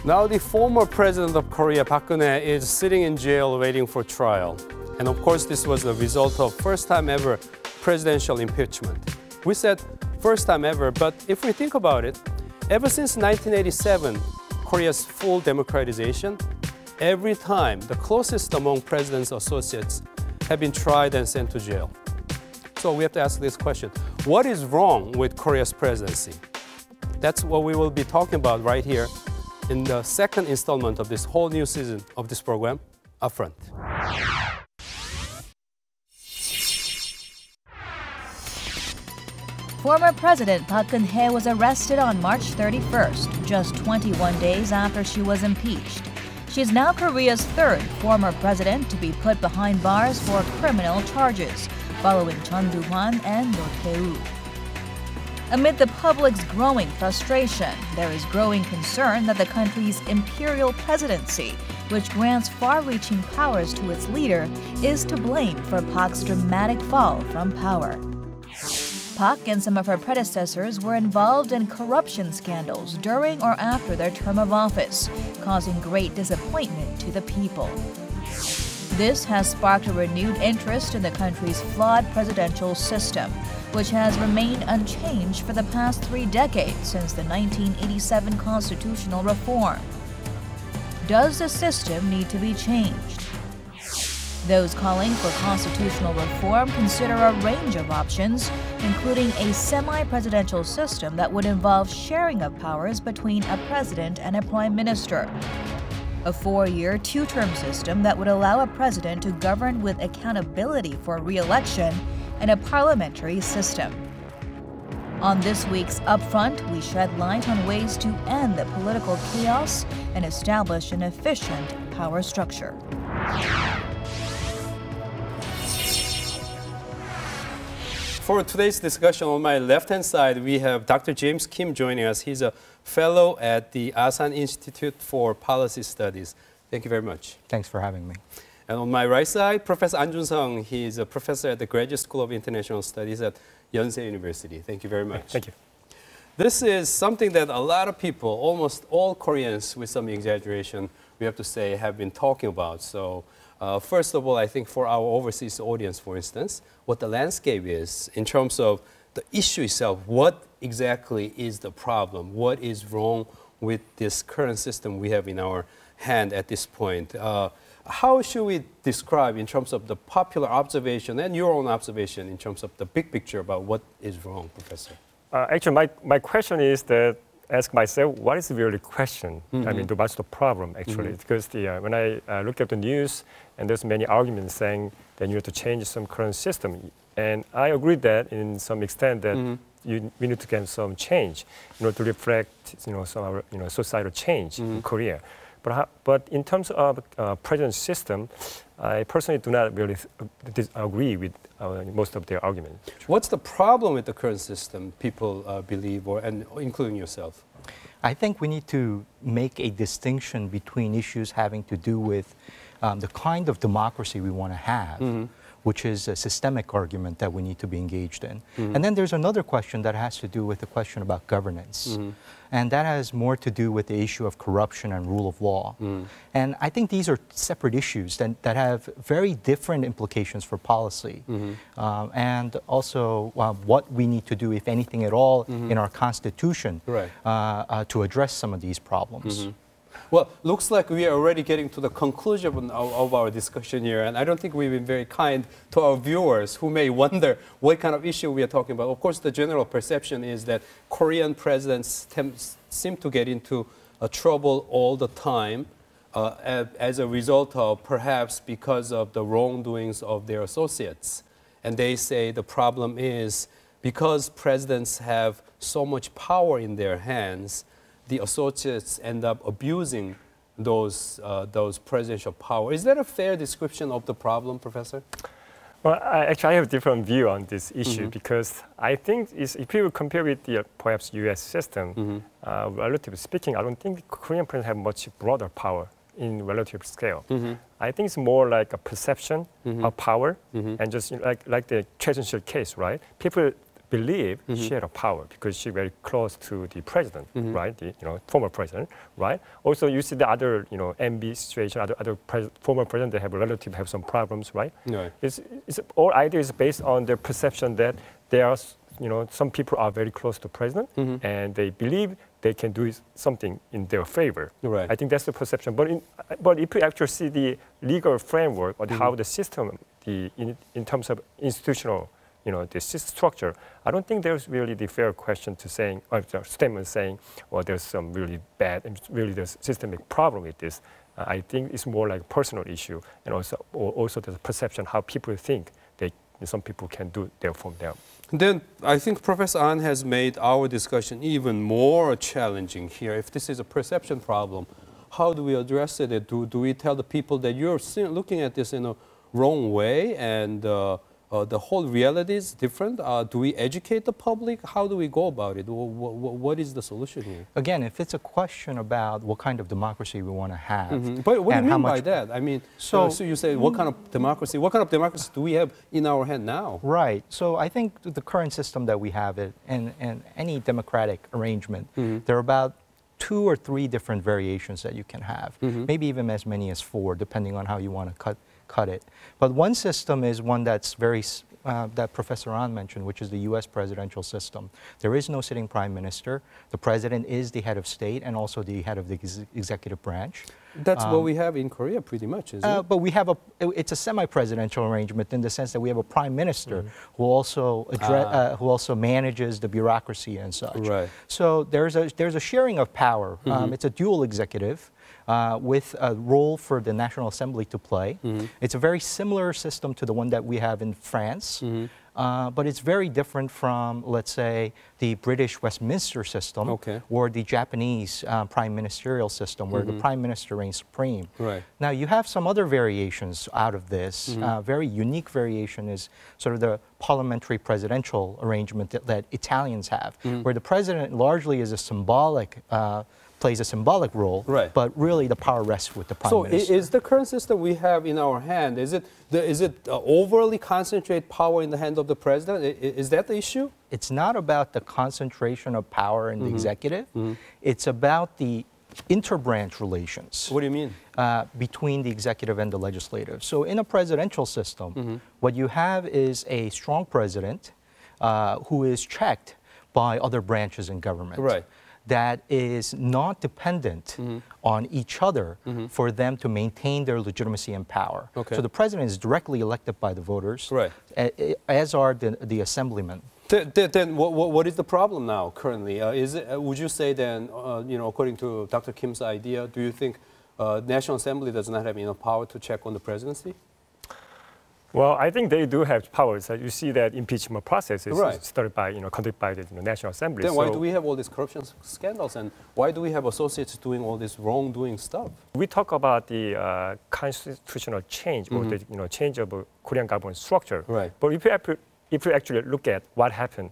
Now the former president of Korea, Park Geun-hye, is sitting in jail waiting for trial. And of course, this was the result of first time ever presidential impeachment. We said first time ever, but if we think about it, ever since 1987, Korea's full democratization, every time the closest among president's associates have been tried and sent to jail. So we have to ask this question: what is wrong with Korea's presidency? That's what we will be talking about right here in the second installment of this whole new season of this program, Upfront. Former President Park Geun-hye was arrested on March 31st, just 21 days after she was impeached. She is now Korea's third former president to be put behind bars for criminal charges, following Chun Doo-hwan and Roh Tae-woo. Amid the public's growing frustration, there is growing concern that the country's imperial presidency, which grants far-reaching powers to its leader, is to blame for Park's dramatic fall from power. Park and some of her predecessors were involved in corruption scandals during or after their term of office, causing great disappointment to the people. This has sparked a renewed interest in the country's flawed presidential system, which has remained unchanged for the past 3 decades since the 1987 constitutional reform. Does the system need to be changed? Those calling for constitutional reform consider a range of options, including a semi-presidential system that would involve sharing of powers between a president and a prime minister, a 4-year, 2-term system that would allow a president to govern with accountability for re-election, and a parliamentary system. On this week's Upfront, we shed light on ways to end the political chaos and establish an efficient power structure. For today's discussion, on my left-hand side, we have Dr. James Kim joining us. He's a fellow at the Asan Institute for Policy Studies. Thank you very much. Thanks for having me. And on my right side, Professor Jun-seong. He is a professor at the Graduate School of International Studies at Yonsei University. Thank you very much. Thank you. This is something that a lot of people, almost all Koreans, with some exaggeration, we have to say, have been talking about. So first of all, I think for our overseas audience, for instance, what the landscape is in terms of the issue itself, what exactly is the problem? What is wrong with this current system we have in our hand at this point? How should we describe in terms of the popular observation and your own observation in terms of the big picture about what is wrong, Professor? Actually, my question is that ask myself, what is really the question? I mean, what's the problem, actually? Because when I looked at the news, and there's many arguments saying that you have to change some current system. And I agree that in some extent that we need to get some change in order to reflect some societal change in Korea. But in terms of president system, I personally do not really agree with most of their arguments. What's the problem with the current system, people believe, and including yourself? I think we need to make a distinction between issues having to do with the kind of democracy we want to have, which is a systemic argument that we need to be engaged in. And then there's another question that has to do with the question about governance. And that has more to do with the issue of corruption and rule of law. And I think these are separate issues that have very different implications for policy. And also what we need to do, if anything at all, in our Constitution to address some of these problems. Well, looks like we are already getting to the conclusion of our discussion here, and I don't think we've been very kind to our viewers who may wonder what kind of issue we are talking about. Of course, the general perception is that Korean presidents seem to get into trouble all the time as a result of, perhaps because of the wrongdoings of their associates. And they say the problem is because presidents have so much power in their hands, the associates end up abusing those presidential power. Is that a fair description of the problem, Professor? Well, I have a different view on this issue because I think if you compare with the perhaps U.S. system, relatively speaking, I don't think the Korean presidents have much broader power in relative scale. I think it's more like a perception of power and just like the Choi Soon-sil case, right? People believe she had a power because she's very close to the president, right? The former president, right? Also, you see the other MB situation, other former president, they have a relative have some problems, right? No. It's all idea is based on their perception that there are some people are very close to president and they believe they can do something in their favor. Right. I think that's the perception. But if you actually see the legal framework or how the system, in terms of institutional, the structure, I don't think there's really the fair question to saying, or statement saying, well, there's some really bad, and really there's systemic problem with this. I think it's more like a personal issue, and also there's a perception how people think some people can do their from them. Then I think Professor An has made our discussion even more challenging here. If this is a perception problem, how do we address it? Do we tell the people that you're looking at this in a wrong way and the whole reality is different? Do we educate the public? How do we go about it? What is the solution here? Again, if it's a question about what kind of democracy we want to have. But what do you mean by that? I mean, so you say what kind of democracy do we have in our hand now? Right. So I think the current system that we have in any democratic arrangement, there are about 2 or 3 different variations that you can have, maybe even as many as 4, depending on how you want to cut it. But one system is one that's that Professor An mentioned, which is the U.S. presidential system. There is no sitting prime minister. The president is the head of state and also the head of the executive branch. That's what we have in Korea pretty much, isn't it? But we have it's a semi-presidential arrangement in the sense that we have a prime minister who also manages the bureaucracy and such. Right. So there's a sharing of power. It's a dual executive. With a role for the National Assembly to play. It's a very similar system to the one that we have in France, but it's very different from, let's say, the British Westminster system or the Japanese prime ministerial system where the prime minister reigns supreme. Right. Now, you have some other variations out of this. Very unique variation is sort of the parliamentary presidential arrangement that Italians have, where the president largely is a symbolic plays a symbolic role, but really the power rests with the prime minister. So is the current system we have in our hand, is it overly concentrate power in the hand of the president? Is that the issue? It's not about the concentration of power in the executive. It's about the interbranch relations. What do you mean? Between the executive and the legislative. So in a presidential system, what you have is a strong president who is checked by other branches in government. Right. That is not dependent on each other for them to maintain their legitimacy and power. So the president is directly elected by the voters, as are the assemblymen. Then what is the problem now currently? Would you say then, according to Dr. Kim's idea, do you think National Assembly does not have enough power to check on the presidency? Well, I think they do have powers. You see that impeachment process is started by, conducted by the National Assembly. Then why do we have all these corruption scandals, and why do we have associates doing all this wrongdoing stuff? We talk about the constitutional change or the change of Korean government structure. Right. But if you actually look at what happened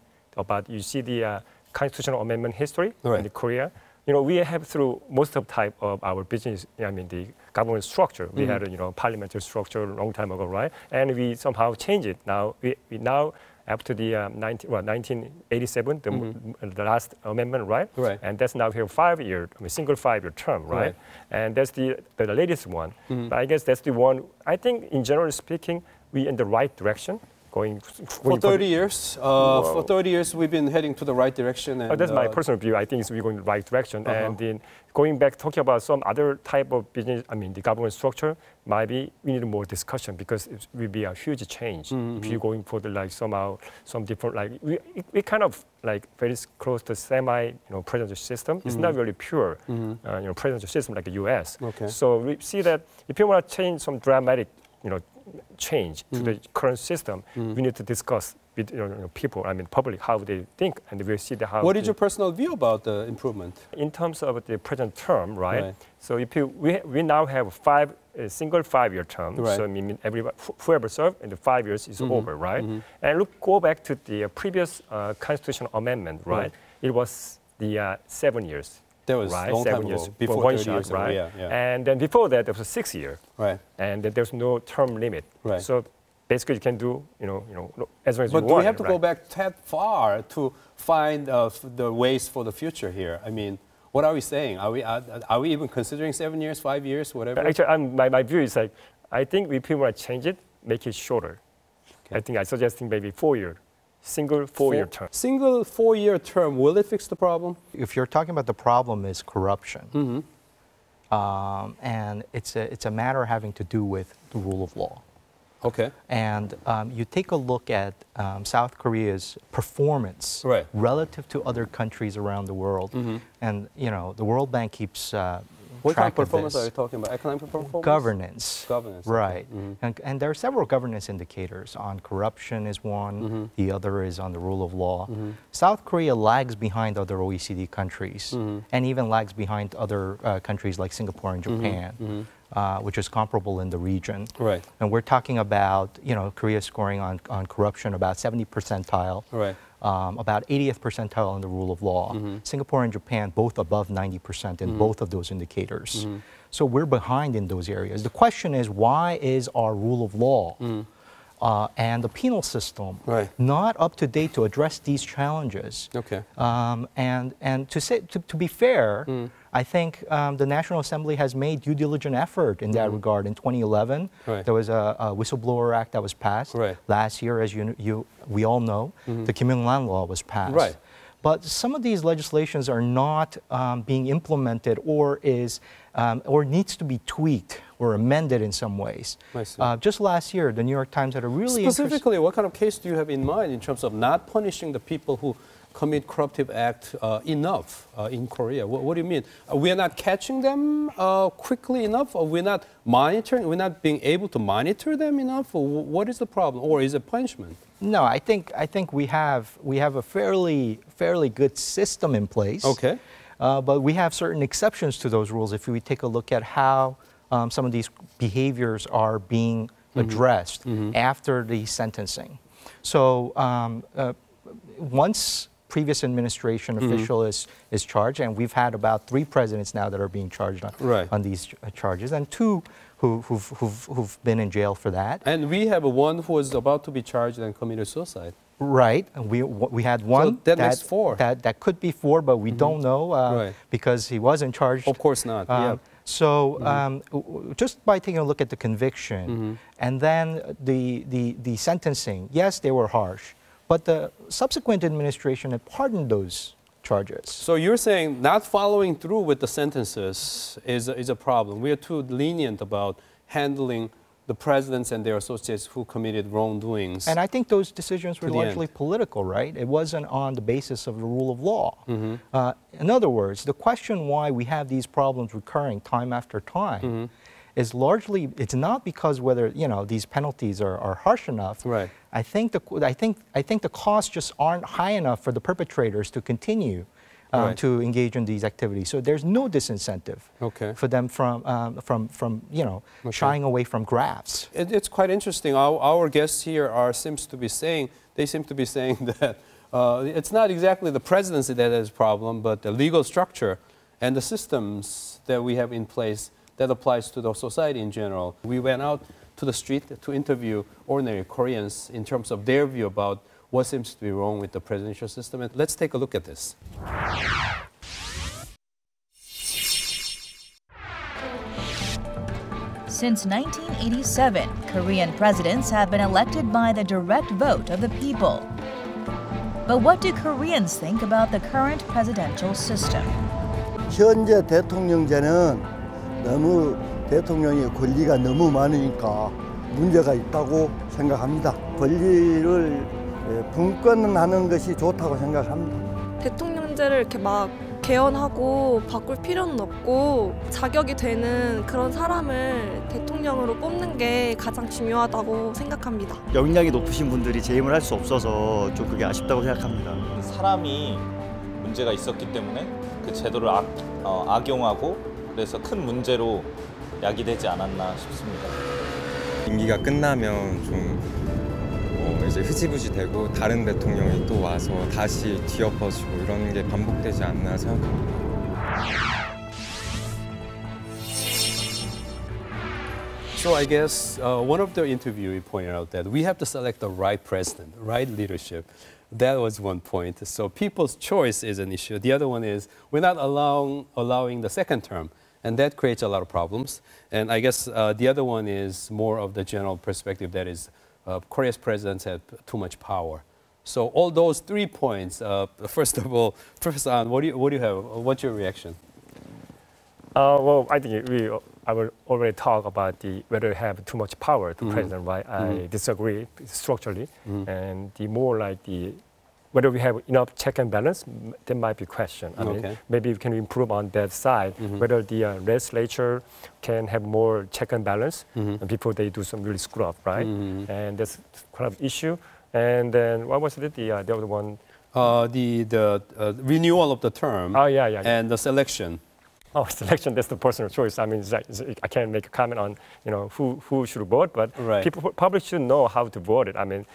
you see the constitutional amendment history in Korea. We have through most of type of our business, the government structure. We had a parliamentary structure a long time ago, right? And we somehow changed it. Now we now after the 1987, the last amendment, right? Right. And that's now here 5-year, single 5-year term, right? And that's the latest one. But I guess that's the one. I think, in general speaking, we in the right direction. For 30 years, for 30 years, we've been heading to the right direction. And, that's my personal view. I think we're going in the right direction. And then going back, talking about some other type of business, the government structure, maybe we need more discussion because it will be a huge change if you're going for some different, we kind of very close to semi-presidential system. It's not really pure, presidential system like the U.S. So we see that if you want to change some dramatic, change to the current system, we need to discuss with people, public, how they think, and we'll see how. What is your personal view about the improvement? In terms of the present term, right? So if we now have a single 5-year term, so everybody, whoever served in the 5 years is over, right? And go back to the previous constitutional amendment, right? It was the 7 years. That was a long time ago, before 30 years ago, right? And then before that, there was a 6 year, right? And there's no term limit. Right. So basically you can do, as long as you But want. do we have to right? go back that far to find the ways for the future here? I mean, what are we saying? Are we even considering 7 years, 5 years, whatever? Actually, my view is like, I think if people want to change it, make it shorter. Okay. I think I'm suggesting maybe 4 year, single 4-year term. Single 4-year term, will it fix the problem? If you're talking about the problem is corruption, and it's a matter having to do with the rule of law. Okay. And you take a look at South Korea's performance Right. relative to other countries around the world, and the World Bank keeps What kind of track of performance this. are you talking about? Economic performance? Governance. Governance. Right. Okay. And there are several governance indicators. On corruption is one, the other is on the rule of law. South Korea lags behind other OECD countries, and even lags behind other countries like Singapore and Japan, which is comparable in the region. Right. And we're talking about, Korea scoring on corruption about 70 percentile. Right. About 80th percentile in the rule of law. Singapore and Japan both above 90% in both of those indicators. So we're behind in those areas. The question is, why is our rule of law and the penal system not up to date to address these challenges? Okay. And to be fair, I think the National Assembly has made due diligent effort in that regard. In 2011, there was a Whistleblower Act that was passed. Last year, as we all know, the Kim Young-lan law was passed. But some of these legislations are not being implemented or needs to be tweaked or amended in some ways. Just last year, the New York Times had a really Specifically, what kind of case do you have in mind in terms of not punishing the people who commit corruptive act enough in Korea? What do you mean? We are not catching them quickly enough, or we're not monitoring? We're not being able to monitor them enough, or what is the problem, or is it punishment? No, I think we have a fairly good system in place. Okay. But we have certain exceptions to those rules if we take a look at how some of these behaviors are being addressed after the sentencing. So once previous administration official is charged, and we've had about 3 presidents now that are being charged on these charges, and 2 who've been in jail for that. And we have one who is about to be charged and committed suicide. Right. We had one so that makes 4. That could be 4, but we don't know because he wasn't charged. Of course not. So just by taking a look at the conviction and then the sentencing, yes, they were harsh, but the subsequent administration had pardoned those charges. So you're saying not following through with the sentences is a problem. We are too lenient about handling the presidents and their associates who committed wrongdoings. And I think those decisions were largely political, right? It wasn't on the basis of the rule of law. In other words, the question why we have these problems recurring time after time is largely, it's not because whether these penalties are harsh enough. Right. I think the costs just aren't high enough for the perpetrators to continue to engage in these activities. So there's no disincentive for them from shying away from grafts. It's quite interesting. Our guests here seem to be saying that it's not exactly the presidency that is a problem, but the legal structure and the systems that we have in place that applies to the society in general. We went out to the street to interview ordinary Koreans in terms of their view about what seems to be wrong with the presidential system. And let's take a look at this. Since 1987, Korean presidents have been elected by the direct vote of the people. But what do Koreans think about the current presidential system? 현재 대통령제는 너무 대통령의 권리가 너무 많으니까 문제가 있다고 생각합니다. 권리를 분권하는 것이 좋다고 생각합니다. 대통령제를 이렇게 막 개헌하고 바꿀 필요는 없고 자격이 되는 그런 사람을 대통령으로 뽑는 게 가장 중요하다고 생각합니다. 역량이 높으신 분들이 재임을 할 수 없어서 좀 그게 아쉽다고 생각합니다. 사람이 문제가 있었기 때문에 그 제도를 악용하고 그래서 큰 문제로 야기되지 않았나 싶습니다. 임기가 끝나면 좀 이제 흐지부지 되고 다른 대통령이 또 와서 다시 뒤엎어지고 이런 게 반복되지 않나 생각합니다. So I guess one of the interviewee pointed out that we have to select the right president, right leadership. That was one point. So people's choice is an issue. The other one is we're not allowing the second term, and that creates a lot of problems. And I guess the other one is more of the general perspective, that is Korea's presidents have too much power. So all those 3 points, first of all, Professor An, what do you have? What's your reaction? Well, I think I will already talk about whether you have too much power to president, right? I disagree structurally, and the more like whether we have enough check and balance, there might be a question. I mean, maybe we can improve on that side, whether the legislature can have more check and balance, and before they do some really screw up, right? And that's kind of issue. And then what was it? The other one? The renewal of the term. Oh yeah. And the selection. Oh, selection, that's the personal choice. I mean, I can't make a comment on, who should vote, but people probably should know how to vote it. I mean,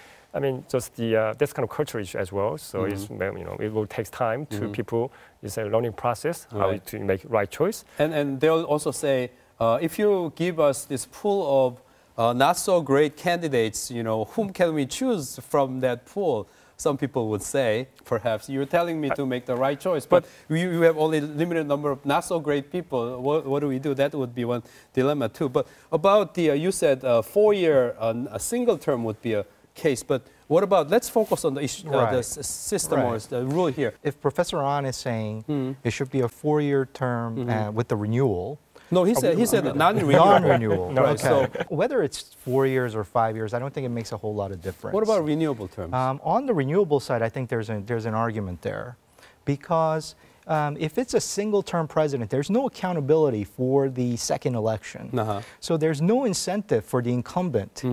just that's kind of cultural issue as well. So it's, it will take time to people. It's a learning process how to make right choice. And they'll also say, if you give us this pool of not so great candidates, whom can we choose from that pool? Some people would say, perhaps, you're telling me to make the right choice, but you have only a limited number of not so great people. What do we do? That would be one dilemma too. But about you said 4-year, a single term would be a case, but what about, let's focus on the issue, the system or the rule here. If Professor An is saying it should be a 4-year term with the renewal, no, he said non-renewal. Non-renewal. Right. Okay. So whether it's 4 years or 5 years, I don't think it makes a whole lot of difference. What about renewable terms? On the renewable side, I think there's an argument there, because if it's a single-term president, there's no accountability for the second election. So there's no incentive for the incumbent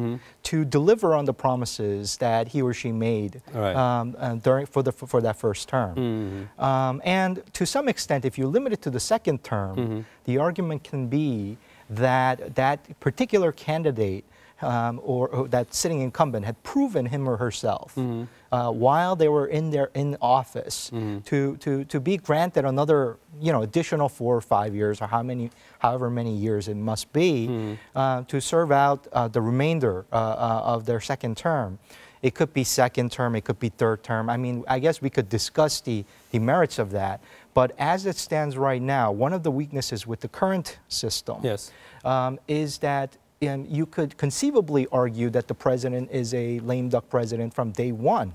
to deliver on the promises that he or she made for that first term. And to some extent, if you limit it to the second term, the argument can be that that particular candidate or that sitting incumbent had proven him or herself while they were in office to be granted another additional 4 or 5 years, or however many years it must be, to serve out the remainder of their second term. It could be second term, it could be third term. I mean, I guess we could discuss the merits of that. But as it stands right now, one of the weaknesses with the current system is that you could conceivably argue that the president is a lame duck president from day one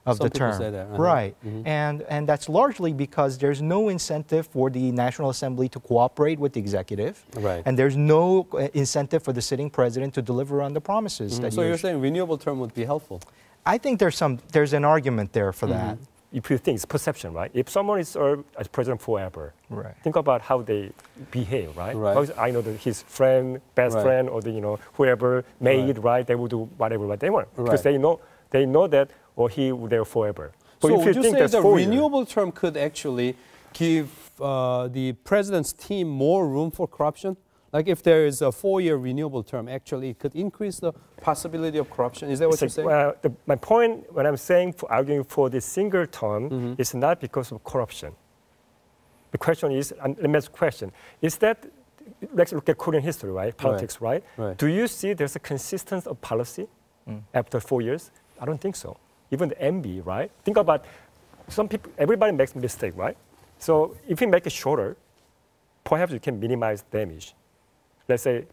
of the term. Say that. Right. And that's largely because there's no incentive for the National Assembly to cooperate with the executive. And there's no incentive for the sitting president to deliver on the promises. That so you're saying renewable term would be helpful? I think there's an argument there for that. If you think it's perception, right? If someone is as president forever, think about how they behave, right? I know that his friend, best friend, or the whoever made right, they will do whatever they want because they know that he will there forever. But so if would you you think say the renewable term could actually give the president's team more room for corruption? Like if there is a 4-year renewable term, actually it could increase the possibility of corruption. Is that what you're saying? My point when I'm saying arguing for the single term is not because of corruption. The question is, let me ask a question, is that, let's look at Korean history, right? Politics, right? Do you see there's a consistency of policy after 4 years? I don't think so. Even the MB, right? Think about some people, everybody makes a mistake, right? So if you make it shorter, perhaps you can minimize damage. Let's say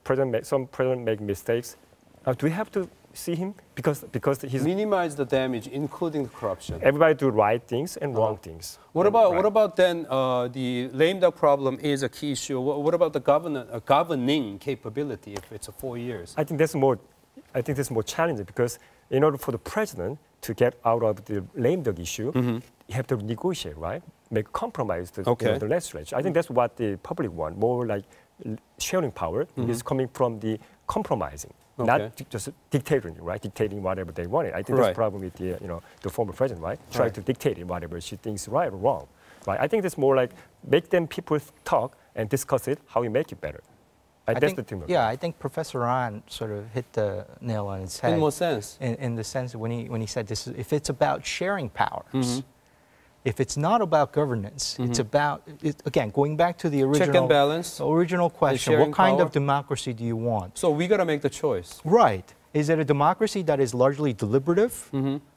some president make mistakes. Do we have to see him because he's minimize the damage, including the corruption? Everybody do right things and wrong things. What about then the lame duck problem is a key issue? What about the governing capability if it's 4 years? I think that's more challenging because in order for the president to get out of the lame duck issue, you have to negotiate, right? Make compromise to the legislature. I think that's what the public want, more like sharing power is coming from the compromising, not just dictating, right? Dictating whatever they wanted. I think that's the problem with the former president, right? Trying to dictate whatever she thinks right or wrong, right? I think it's more like make them people talk and discuss it, how we make it better. I think Professor An sort of hit the nail on its head. In what sense? In the sense when he said this, if it's about sharing powers, if it's not about governance, it's about, again, going back to the original, check and balance, original question, what kind of democracy do you want? So we got to make the choice. Right. Is it a democracy that is largely deliberative,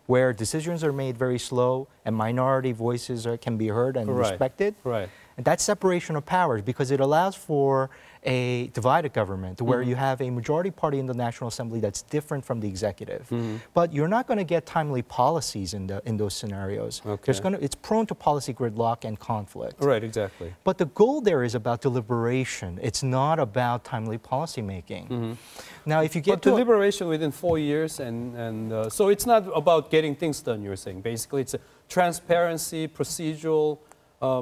where decisions are made very slow and minority voices can be heard and respected? Right. And that's separation of powers because it allows for a divided government where you have a majority party in the National Assembly that's different from the executive. But you're not going to get timely policies in those scenarios. Okay. It's prone to policy gridlock and conflict. Right, exactly. But the goal there is about deliberation. It's not about timely policy making. Now, if you get to deliberation within 4 years, and so it's not about getting things done, you're saying. Basically, it's a transparency, procedural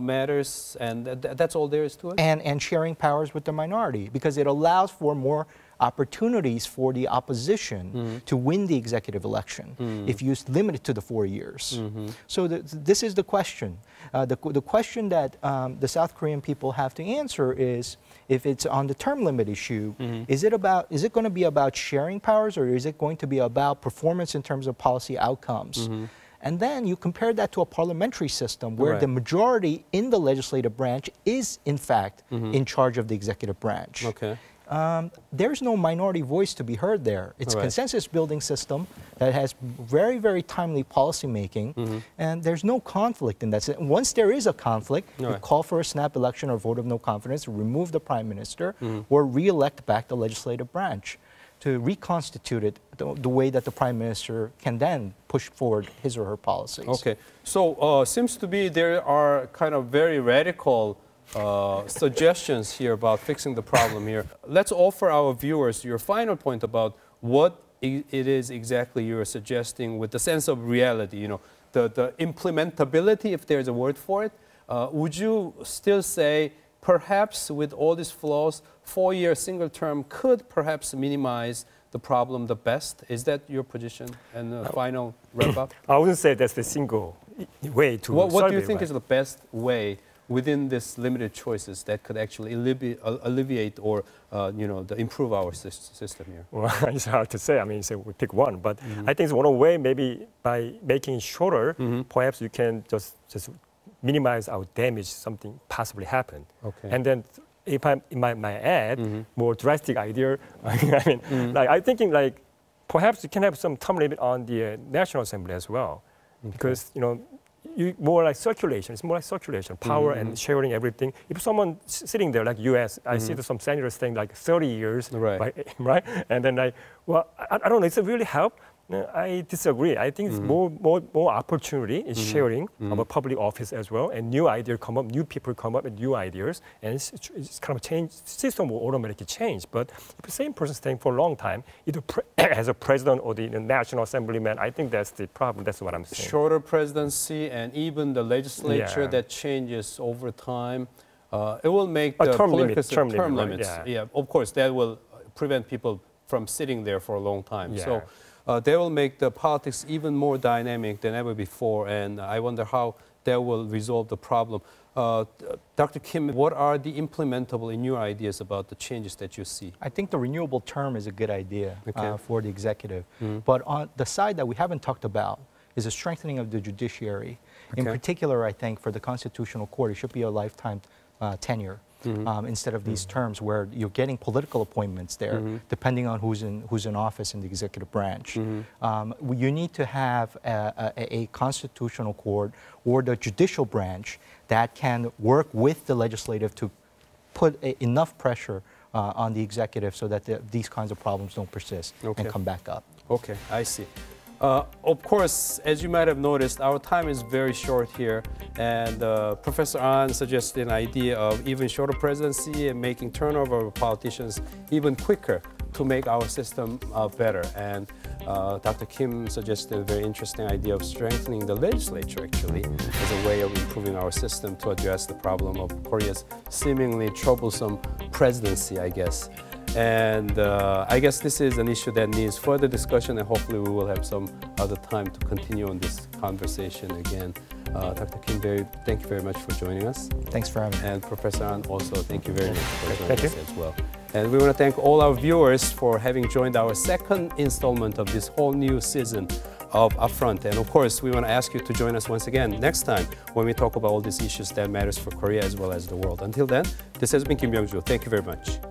matters, and that's all there is to it? And sharing powers with the minority, because it allows for more opportunities for the opposition to win the executive election if you limit it to the 4 years. So this is the question. The question that the South Korean people have to answer is, if it's on the term limit issue, is it going to be about sharing powers, or is it going to be about performance in terms of policy outcomes? And then you compare that to a parliamentary system where the majority in the legislative branch is, in fact, in charge of the executive branch. Okay. There's no minority voice to be heard there. It's a consensus-building system that has very, very timely policy making, and there's no conflict in that. Once there is a conflict, you call for a snap election or vote of no confidence, remove the prime minister, or re-elect back the legislative branch to reconstitute it the way that the prime minister can then push forward his or her policies. Okay, so seems to be there are kind of very radical suggestions here about fixing the problem here. Let's offer our viewers your final point about what it is exactly you're suggesting with the sense of reality, you know, the implementability, if there's a word for it. Would you still say perhaps with all these flaws, 4-year single term could perhaps minimize the problem the best? Is that your position? And the final wrap up? I wouldn't say that's the single way to solve it. What do you think is the best way within this limited choices that could actually alleviate or improve our system here? Well, it's hard to say. I mean, say we pick one, but I think one way maybe by making it shorter, perhaps you can just minimize our damage. Something possibly happen, and then if I might add more drastic idea, I mean, like I'm thinking like perhaps you can have some term limit on the National Assembly as well, because more like circulation. It's more like circulation, power and sharing everything. If someone sitting there like U.S., I see some senators saying like 30 years, right? And then like, well, I don't know. It's really help. I disagree. I think it's more opportunity in sharing of a public office as well, and new ideas come up, new people come up with new ideas, and it's kind of change. System will automatically change. But if the same person staying for a long time, either as a president or the National Assemblyman, I think that's the problem. That's what I'm saying. Shorter presidency and even the legislature that changes over time, it will make the term limits. Yeah, of course, that will prevent people from sitting there for a long time. So. They will make the politics even more dynamic than ever before, and I wonder how that will resolve the problem. Dr. Kim, what are the implementable in your ideas about the changes that you see? I think the renewable term is a good idea for the executive. But on the side that we haven't talked about is a strengthening of the judiciary. In particular, I think for the Constitutional Court, it should be a lifetime tenure. Instead of these terms where you're getting political appointments there, depending on who's in office in the executive branch. You need to have a constitutional court or the judicial branch that can work with the legislative to put enough pressure on the executive so that these kinds of problems don't persist and come back up. Okay, I see. Of course, as you might have noticed, our time is very short here, and Professor An suggested an idea of even shorter presidency and making turnover of politicians even quicker to make our system better. And Dr. Kim suggested a very interesting idea of strengthening the legislature, actually, as a way of improving our system to address the problem of Korea's seemingly troublesome presidency, I guess. And I guess this is an issue that needs further discussion, and hopefully we will have some other time to continue on this conversation again. Dr. Kim, thank you very much for joining us. Thanks for having me. And Professor An, also thank you very much for joining us as well. And we want to thank all our viewers for having joined our second installment of this whole new season of Upfront. And of course, we want to ask you to join us once again next time when we talk about all these issues that matters for Korea as well as the world. Until then, this has been Kim Byung-ju. Thank you very much.